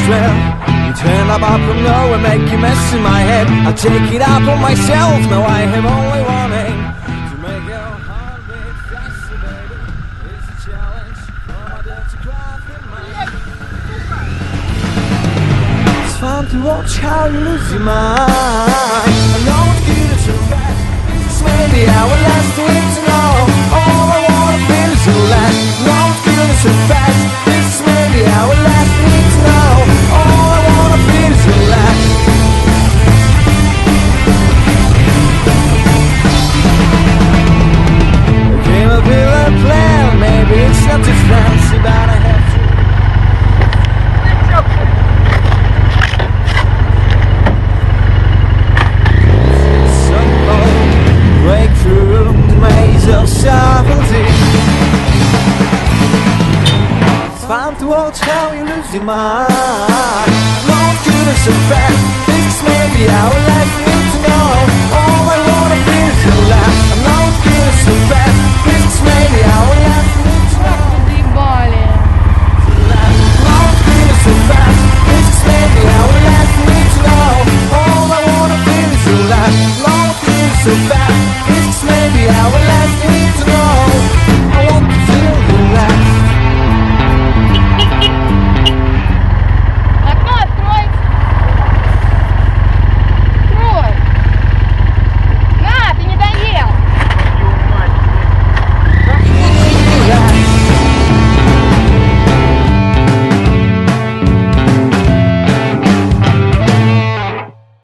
trail. You turn up out from nowhere, make a mess in my head. I take it out on myself, now I have only one aim. To make your heart beat faster, baby. It's a challenge for my dirty craft in my head. It's fun to watch how you lose your mind. I know it's good as your best. It's maybe our last week to know. All I wanna feel is your last. No it's good as your best. It's maybe our last week to know. All I wanna feel is your last. I came up with a plan. Maybe it's not too fancy, but I have to. Break through the maze of certainty. It's fun to watch how you lose your mind. No good as a fact. This may be our life. We need to know. All I wanna be is your last. No good as a fact. This may be our life. We need to know. No good as a fact. This may be our life. We need to know. All I wanna be is your last. No good as a fact. It's maybe our